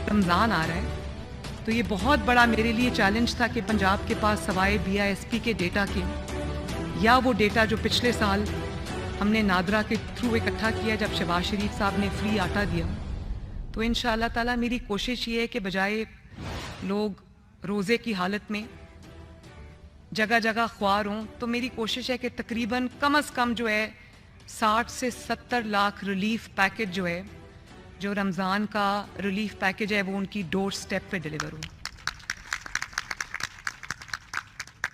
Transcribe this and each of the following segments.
رمضان آ رہا ہے تو یہ بہت بڑا میرے لیے چیلنج تھا کہ پنجاب کے پاس سوائے BISP کے ڈیٹا کے یا وہ ڈیٹا جو پچھلے سال ہم نے نادرا کے تھرو اکٹھا کیا جب شہباز شریف صاحب نے فری آٹا دیا، تو انشاءاللہ تعالیٰ میری کوشش یہ ہے کہ بجائے لوگ روزے کی حالت میں جگہ جگہ خوار ہوں، تو میری کوشش ہے کہ تقریباً کم از کم جو ہے 60 سے 70 لاکھ ریلیف پیکج جو ہے، جو رمضان کا ریلیف پیکج ہے، وہ ان کی ڈور سٹیپ پہ ڈیلیور ہو۔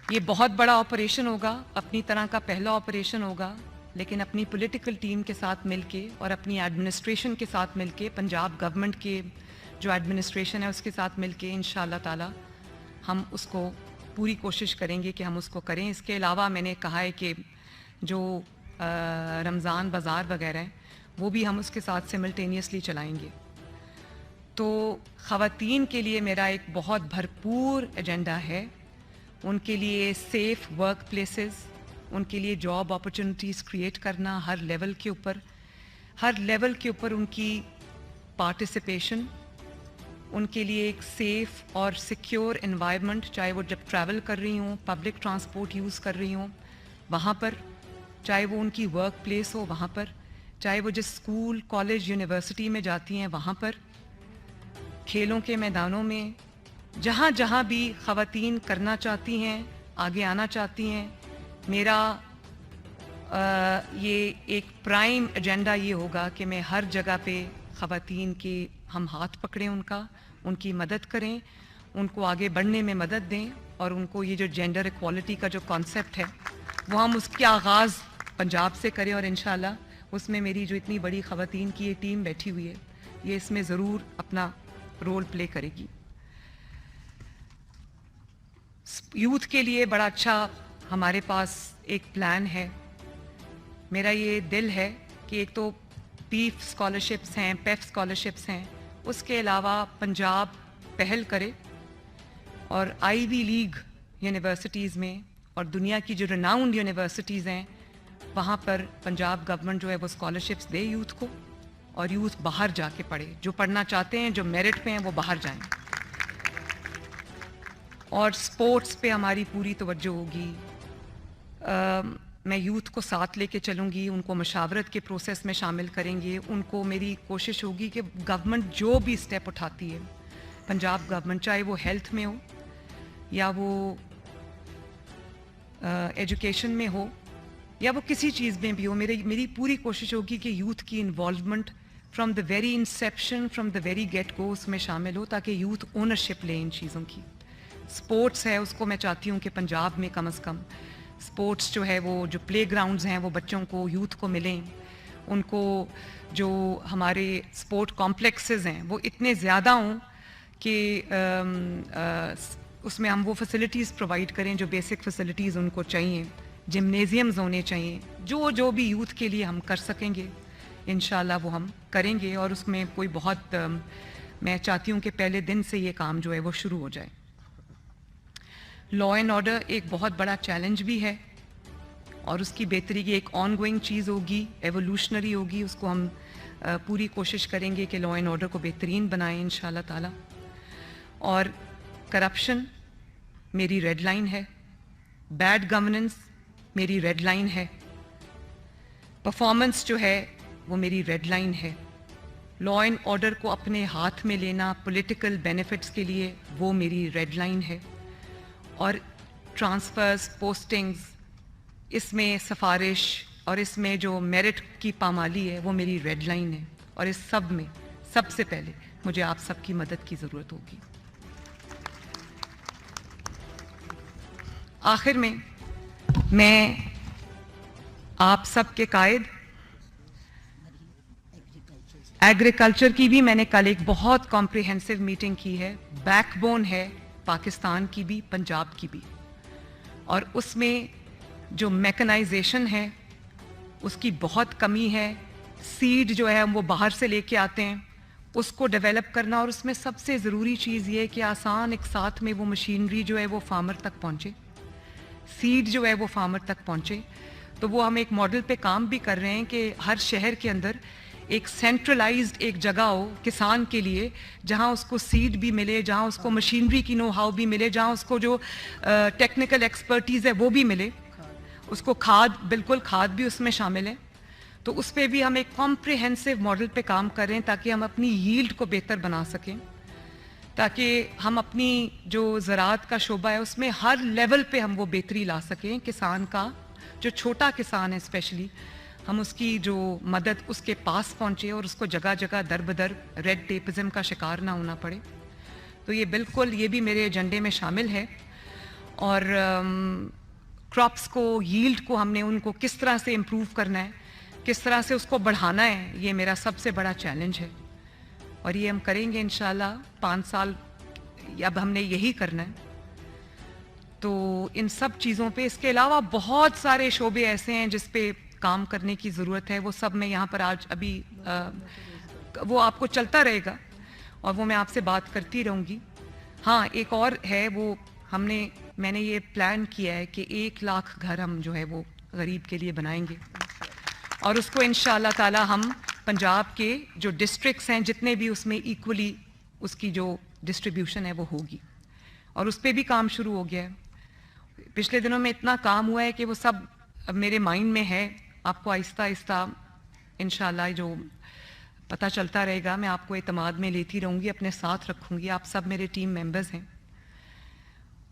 یہ بہت بڑا آپریشن ہوگا، اپنی طرح کا پہلا آپریشن ہوگا، لیکن اپنی پولیٹیکل ٹیم کے ساتھ مل کے اور اپنی ایڈمنسٹریشن کے ساتھ مل کے، پنجاب گورنمنٹ کے جو ایڈمنسٹریشن ہے اس کے ساتھ مل کے انشاءاللہ تعالی ہم اس کو پوری کوشش کریں گے کہ ہم اس کو کریں۔ اس کے علاوہ میں نے کہا ہے کہ جو رمضان بازار وغیرہ ہیں وہ بھی ہم اس کے ساتھ سملٹینیسلی چلائیں گے۔ تو خواتین کے لیے میرا ایک بہت بھرپور ایجنڈا ہے، ان کے لیے سیف ورک پلیسز، ان کے لیے جاب اپرچونٹیز کریٹ کرنا ہر لیول کے اوپر ان کی پارٹیسپیشن، ان کے لیے ایک سیف اور سیکیور انوائرمنٹ، چاہے وہ جب ٹریول کر رہی ہوں، پبلک ٹرانسپورٹ یوز کر رہی ہوں وہاں پر، چاہے وہ ان کی ورک پلیس ہو وہاں پر، چاہے وہ جس اسکول کالج یونیورسٹی میں جاتی ہیں وہاں پر، کھیلوں کے میدانوں میں، جہاں جہاں بھی خواتین کرنا چاہتی ہیں، آگے آنا چاہتی ہیں، میرا یہ ایک پرائم ایجنڈا یہ ہوگا کہ میں ہر جگہ پہ خواتین کے ہم ہاتھ پکڑیں، ان کی مدد کریں، ان کو آگے بڑھنے میں مدد دیں، اور ان کو یہ جو جینڈر ایکوالٹی کا جو کانسیپٹ ہے وہ ہم اس کا آغاز پنجاب سے کریں، اور انشاءاللہ اس میں میری جو اتنی بڑی خواتین کی یہ ٹیم بیٹھی ہوئی ہے یہ اس میں ضرور اپنا رول پلے کرے گی۔ یوتھ کے لیے بڑا اچھا ہمارے پاس ایک پلان ہے۔ میرا یہ دل ہے کہ ایک تو پیف اسکالرشپس ہیں، پیف اسکالرشپس ہیں، اس کے علاوہ پنجاب پہل کرے اور آئی لیگ یونیورسٹیز میں اور دنیا کی جو ریناؤنڈ یونیورسٹیز ہیں وہاں پر پنجاب گورنمنٹ جو ہے وہ اسکالرشپس دے یوتھ کو، اور یوتھ باہر جا کے پڑھے، جو پڑھنا چاہتے ہیں، جو میرٹ پہ ہیں وہ باہر جائیں۔ اور سپورٹس پہ ہماری پوری توجہ ہوگی۔ میں یوتھ کو ساتھ لے کے چلوں گی، ان کو مشاورت کے پروسیس میں شامل کریں گے، ان کو میری کوشش ہوگی کہ گورنمنٹ جو بھی سٹیپ اٹھاتی ہے، پنجاب گورنمنٹ، چاہے وہ ہیلتھ میں ہو یا وہ ایجوکیشن میں ہو یا وہ کسی چیز میں بھی ہو، میری پوری کوشش ہوگی کہ یوتھ کی involvement from the very inception, from the very get go اس میں شامل ہو، تاکہ یوتھ اونرشپ لے ان چیزوں کی۔ سپورٹس ہے، اس کو میں چاہتی ہوں کہ پنجاب میں کم از کم سپورٹس جو ہے، وہ جو پلے گراؤنڈز ہیں وہ بچوں کو، یوتھ کو ملیں، ان کو جو ہمارے سپورٹ کمپلیکسز ہیں وہ اتنے زیادہ ہوں کہ اس میں ہم وہ فیسلٹیز پرووائڈ کریں جو بیسک فیسلٹیز ان کو چاہیے، جمنیزیمز ہونے چاہیے، جو بھی یوتھ کے لیے ہم کر سکیں گے انشاءاللہ وہ ہم کریں گے، اور اس میں کوئی بہت میں چاہتی ہوں کہ پہلے دن سے یہ کام جو ہے وہ شروع ہو جائے۔ لا اینڈ آرڈر ایک بہت بڑا چیلنج بھی ہے، اور اس کی بہتری کی ایک آن گوئنگ چیز ہوگی، ایوولوشنری ہوگی، اس کو ہم پوری کوشش کریں گے کہ لا اینڈ آرڈر کو بہترین بنائیں انشاءاللہ تعالی۔ اور کرپشن میری ریڈ لائن ہے، بیڈ گورننس میری ریڈ لائن ہے، پرفارمنس جو ہے وہ میری ریڈ لائن ہے، لا اینڈ آرڈر کو اپنے ہاتھ میں لینا پولیٹیکل بینیفٹس کے لیے وہ میری ریڈ لائن ہے، اور ٹرانسفرز، پوسٹنگز، اس میں سفارش اور اس میں جو میرٹ کی پامالی ہے وہ میری ریڈ لائن ہے، اور اس سب میں سب سے پہلے مجھے آپ سب کی مدد کی ضرورت ہوگی۔ آخر میں آپ سب کے قائد ایگریکلچر کی بھی میں نے کل ایک بہت کمپریہنسو میٹنگ کی ہے، بیک بون ہے پاکستان کی بھی، پنجاب کی بھی، اور اس میں جو میکنائزیشن ہے اس کی بہت کمی ہے، سیڈ جو ہے ہم وہ باہر سے لے کے آتے ہیں، اس کو ڈیولپ کرنا، اور اس میں سب سے ضروری چیز یہ ہے کہ آسان ایک ساتھ میں وہ مشینری جو ہے وہ فارمر تک پہنچے، سیڈ جو ہے وہ فارمر تک پہنچے۔ تو وہ ہم ایک ماڈل پہ کام بھی کر رہے ہیں کہ ہر شہر کے اندر ایک سینٹرلائزڈ ایک جگہ ہو کسان کے لیے, جہاں اس کو سیڈ بھی ملے, جہاں اس کو مشینری کی نو ہاؤ بھی ملے, جہاں اس کو جو ٹیکنیکل ایکسپرٹیز ہے وہ بھی ملے, اس کو کھاد, بالکل کھاد بھی اس میں شامل ہے. تو اس پہ بھی ہم ایک کمپریہنسو ماڈل پہ کام کر رہے ہیں تاکہ ہم اپنی ییلڈ کو بہتر بنا سکیں, تاکہ ہم اپنی جو زراعت کا شعبہ ہے اس میں ہر لیول پہ ہم وہ بہتری لا سکیں. کسان کا جو چھوٹا کسان ہے اسپیشلی, ہم اس کی جو مدد اس کے پاس پہنچے اور اس کو جگہ جگہ در بدر ریڈ ٹیپزم کا شکار نہ ہونا پڑے. تو یہ بالکل, یہ بھی میرے ایجنڈے میں شامل ہے. اور کراپس کو, ییلڈ کو ہم نے ان کو کس طرح سے امپروو کرنا ہے, کس طرح سے اس کو بڑھانا ہے, یہ میرا سب سے بڑا چیلنج ہے. اور یہ ہم کریں گے انشاءاللہ 5 سال, اب ہم نے یہی کرنا ہے. تو ان سب چیزوں پہ, اس کے علاوہ بہت سارے شعبے ایسے ہیں جس پہ کام کرنے کی ضرورت ہے, وہ سب میں یہاں پر آج ابھی وہ آپ کو چلتا رہے گا اور وہ میں آپ سے بات کرتی رہوں گی. ہاں ایک اور ہے, وہ میں نے یہ پلان کیا ہے کہ 1 لاکھ گھر ہم جو ہے وہ غریب کے لیے بنائیں گے, اور اس کو انشاءاللہ تعالی ہم پنجاب کے جو ڈسٹرکٹس ہیں جتنے بھی, اس میں ایکولی اس کی جو ڈسٹریبیوشن ہے وہ ہوگی, اور اس پہ بھی کام شروع ہو گیا ہے. پچھلے دنوں میں اتنا کام ہوا ہے کہ وہ سب اب میرے مائنڈ میں ہے. آپ کو آہستہ آہستہ انشاءاللہ جو پتہ چلتا رہے گا, میں آپ کو اعتماد میں لیتی رہوں گی, اپنے ساتھ رکھوں گی. آپ سب میرے ٹیم ممبرز ہیں.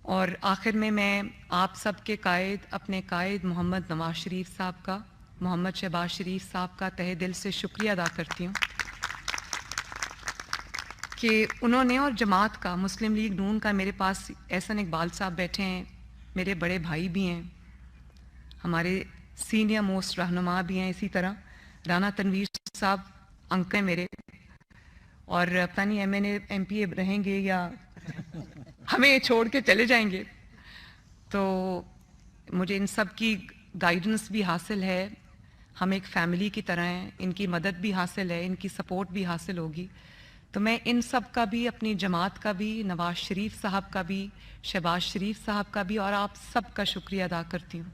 اور آخر میں آپ سب کے قائد, اپنے قائد محمد نواز شریف صاحب کا, محمد شہباز شریف صاحب کا تہہ دل سے شکریہ ادا کرتی ہوں کہ انہوں نے, اور جماعت کا, مسلم لیگ نون کا, میرے پاس احسن اقبال صاحب بیٹھے ہیں, میرے بڑے بھائی بھی ہیں, ہمارے سینئر موسٹ رہنما بھی ہیں, اسی طرح رانا تنویر صاحب انکل ہیں میرے, اور پتہ نہیں ایم پی اے رہیں گے یا ہمیں چھوڑ کے چلے جائیں گے. تو مجھے ان سب کی گائیڈنس بھی حاصل ہے, ہم ایک فیملی کی طرح ہیں, ان کی مدد بھی حاصل ہے, ان کی سپورٹ بھی حاصل ہوگی. تو میں ان سب کا بھی, اپنی جماعت کا بھی, نواز شریف صاحب کا بھی, شہباز شریف صاحب کا بھی, اور آپ سب کا شکریہ ادا کرتی ہوں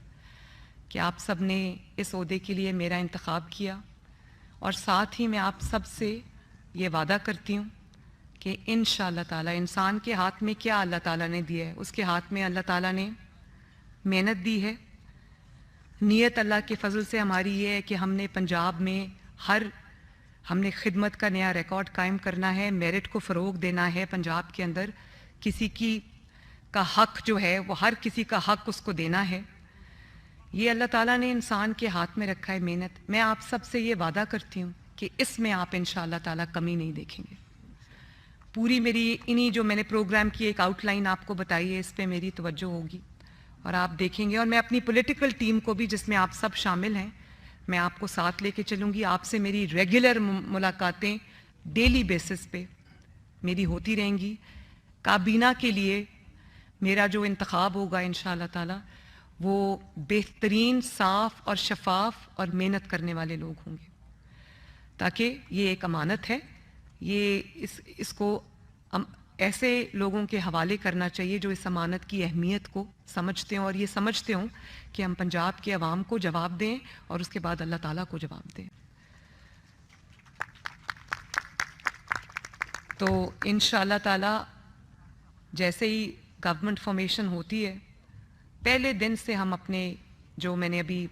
کہ آپ سب نے اس عہدے کے لیے میرا انتخاب کیا. اور ساتھ ہی میں آپ سب سے یہ وعدہ کرتی ہوں کہ انشاءاللہ تعالی, انسان کے ہاتھ میں کیا اللہ تعالیٰ نے دیا ہے, اس کے ہاتھ میں اللہ تعالیٰ نے محنت دی ہے. نیت اللہ کے فضل سے ہماری یہ ہے کہ ہم نے پنجاب میں ہم نے خدمت کا نیا ریکارڈ قائم کرنا ہے, میرٹ کو فروغ دینا ہے پنجاب کے اندر. کسی کی کا حق جو ہے وہ ہر کسی کا حق اس کو دینا ہے. یہ اللہ تعالیٰ نے انسان کے ہاتھ میں رکھا ہے محنت. میں آپ سب سے یہ وعدہ کرتی ہوں کہ اس میں آپ انشاءاللہ تعالیٰ کمی نہیں دیکھیں گے. پوری میری انہی جو میں نے پروگرام کی ایک آؤٹ لائن آپ کو بتائی ہے, اس پہ میری توجہ ہوگی اور آپ دیکھیں گے. اور میں اپنی پولیٹیکل ٹیم کو بھی, جس میں آپ سب شامل ہیں, میں آپ کو ساتھ لے کے چلوں گی. آپ سے میری ریگولر ملاقاتیں ڈیلی بیسس پہ میری ہوتی رہیں گی. کابینہ کے لیے میرا جو انتخاب ہوگا انشاءاللہ تعالی وہ بہترین, صاف اور شفاف اور محنت کرنے والے لوگ ہوں گے, تاکہ یہ ایک امانت ہے. یہ اس کو ایسے لوگوں کے حوالے کرنا چاہیے جو اس امانت کی اہمیت کو سمجھتے ہوں, اور یہ سمجھتے ہوں کہ ہم پنجاب کے عوام کو جواب دیں اور اس کے بعد اللہ تعالیٰ کو جواب دیں. تو انشاءاللہ تعالیٰ جیسے ہی گورنمنٹ فارمیشن ہوتی ہے, پہلے دن سے ہم اپنے جو میں نے ابھی